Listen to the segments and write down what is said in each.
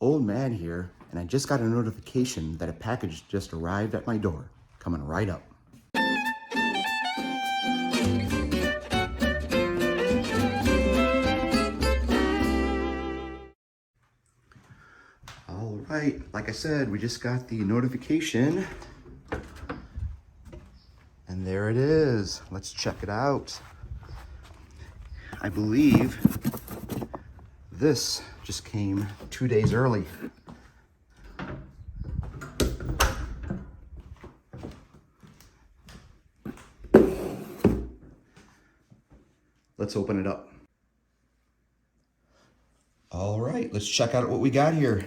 Old man here, and I just got a notification that a package just arrived at my door. Coming right up. All right, like I said, we just got the notification. And there it is. Let's check it out. I believe this just came 2 days early. Let's open it up. All right, let's check out what we got here.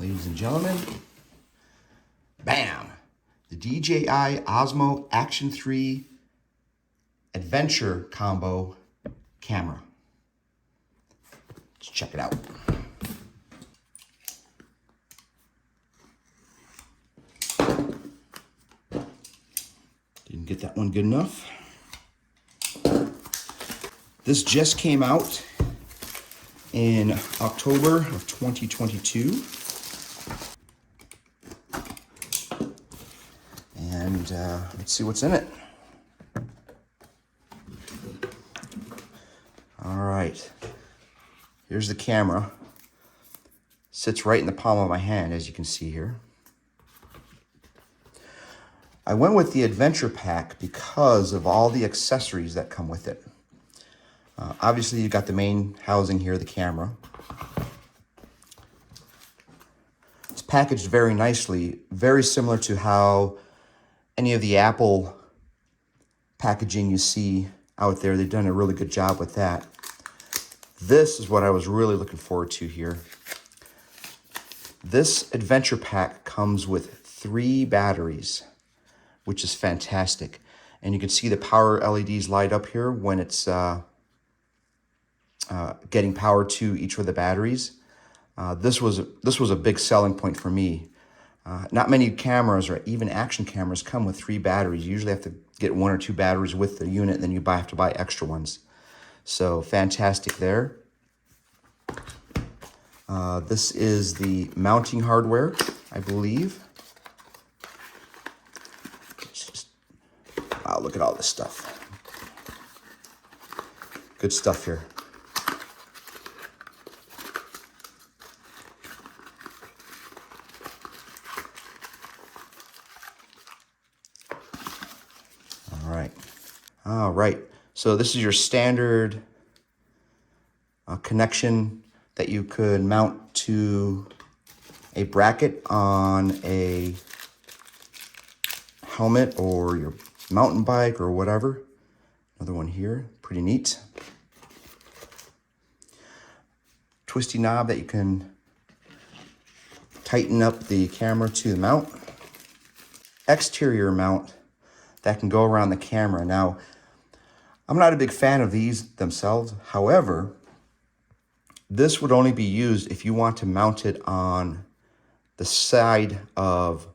Ladies and gentlemen, bam! The DJI OSMO Action 3 Adventure Combo camera. Let's check it out. Didn't get that one good enough. This just came out in October of 2022. And let's see what's in it. All right, here's the camera. Sits right in the palm of my hand, as you can see here. I went with the Adventure Pack because of all the accessories that come with it. Obviously, you got the main housing here, the camera. It's packaged very nicely, very similar to how any of the Apple packaging you see out there. They've done a really good job with that. This is what I was really looking forward to here. This Adventure Pack comes with 3 batteries, which is fantastic. And you can see the power LEDs light up here when it's getting power to each of the batteries. This was a big selling point for me. Not many cameras or even action cameras come with 3 batteries. You usually have to get 1 or 2 batteries with the unit, and then you have to buy extra ones. So fantastic there. This is the mounting hardware, I believe. Wow, look at all this stuff. Good stuff here. All right, so this is your standard connection that you could mount to a bracket on a helmet or your mountain bike or whatever. Another one here, pretty neat. Twisty knob that you can tighten up the camera to the mount. Exterior mount that can go around the camera. Now, I'm not a big fan of these themselves. However, this would only be used if you want to mount it on the side of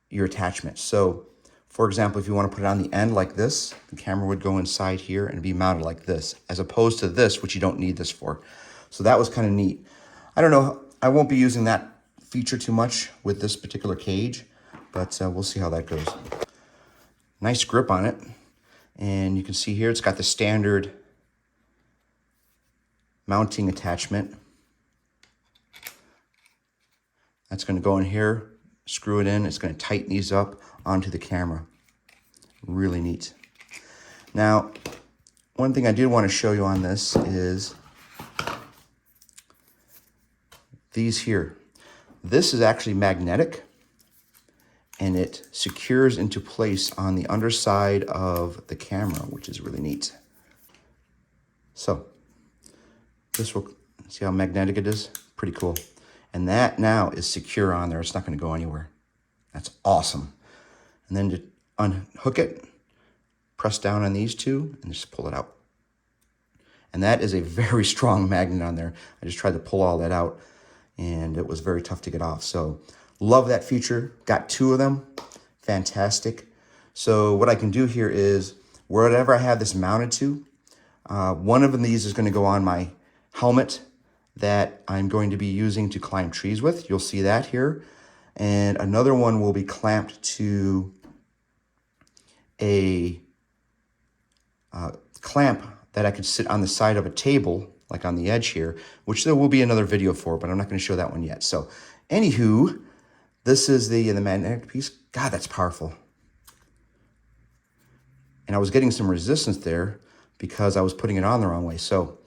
your attachment. So, for example, if you want to put it on the end like this, the camera would go inside here and be mounted like this, as opposed to this, which you don't need this for. So that was kind of neat. I don't know, I won't be using that feature too much with this particular cage, but we'll see how that goes. Nice grip on it. And you can see here, it's got the standard mounting attachment. That's going to go in here, screw it in. It's going to tighten these up onto the camera. Really neat. Now, one thing I did want to show you on this is these here. This is actually magnetic, and it secures into place on the underside of the camera, which is really neat. So this will, see how magnetic it is? Pretty cool. And that now is secure on there. It's not going to go anywhere. That's awesome. And then to unhook it, press down on these two and just pull it out. And that is a very strong magnet on there. I just tried to pull all that out and it was very tough to get off. So love that feature. Got 2 of them. Fantastic. So what I can do here is wherever I have this mounted to, one of these is going to go on my helmet that I'm going to be using to climb trees with. You'll see that here. And another one will be clamped to a clamp that I could sit on the side of a table, like on the edge here, which there will be another video for, but I'm not going to show that one yet. So anywho, this is the magnetic piece. God, that's powerful. And I was getting some resistance there because I was putting it on the wrong way. So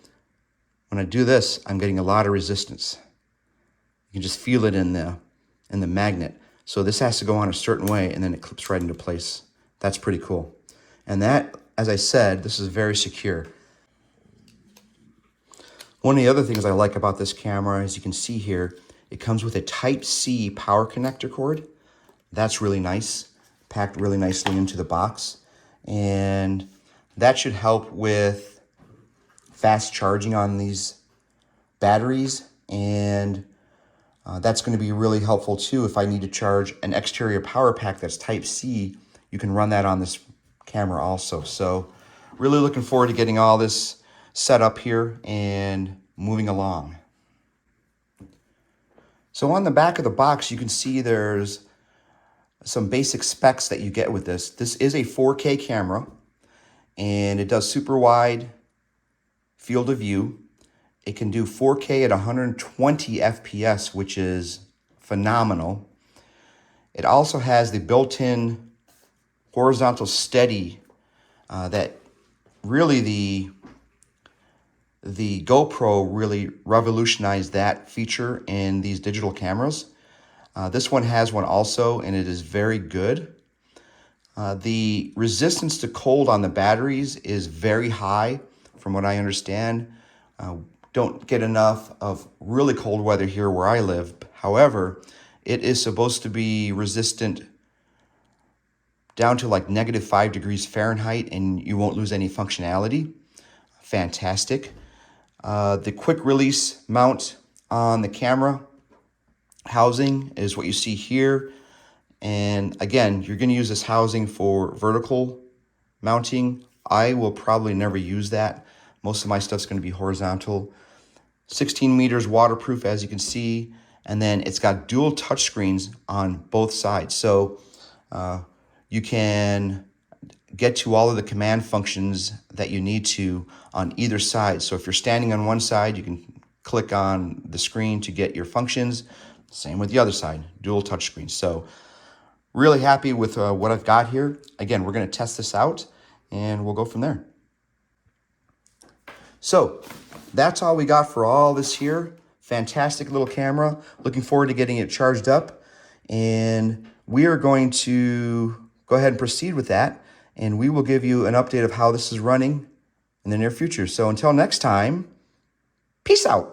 when I do this, I'm getting a lot of resistance. You can just feel it in the magnet. So this has to go on a certain way and then it clips right into place. That's pretty cool. And that, as I said, this is very secure. One of the other things I like about this camera, as you can see here, it comes with a Type-C power connector cord. That's really nice, packed really nicely into the box. And that should help with fast charging on these batteries. And that's going to be really helpful too. If I need to charge an exterior power pack that's Type-C, you can run that on this camera also. So really looking forward to getting all this set up here and moving along. So on the back of the box, you can see there's some basic specs that you get with this. This is a 4K camera and it does super wide field of view. It can do 4K at 120 FPS, which is phenomenal. It also has the built-in horizontal steady that really the GoPro really revolutionized that feature in these digital cameras. This one has one also, and it is very good. The resistance to cold on the batteries is very high, from what I understand. Don't get enough of really cold weather here where I live. However, it is supposed to be resistant down to like -5 degrees Fahrenheit, and you won't lose any functionality. Fantastic. The quick release mount on the camera housing is what you see here. And again, you're going to use this housing for vertical mounting. I will probably never use that. Most of my stuff's going to be horizontal. 16 meters waterproof, as you can see. And then it's got dual touch screens on both sides. So you can get to all of the command functions that you need to on either side. So if you're standing on one side, you can click on the screen to get your functions. Same with the other side, dual touch screens. So really happy with what I've got here. Again, we're going to test this out and we'll go from there. So that's all we got for all this here. Fantastic little camera. Looking forward to getting it charged up. And we are going to go ahead and proceed with that. And we will give you an update of how this is running in the near future. So until next time, peace out.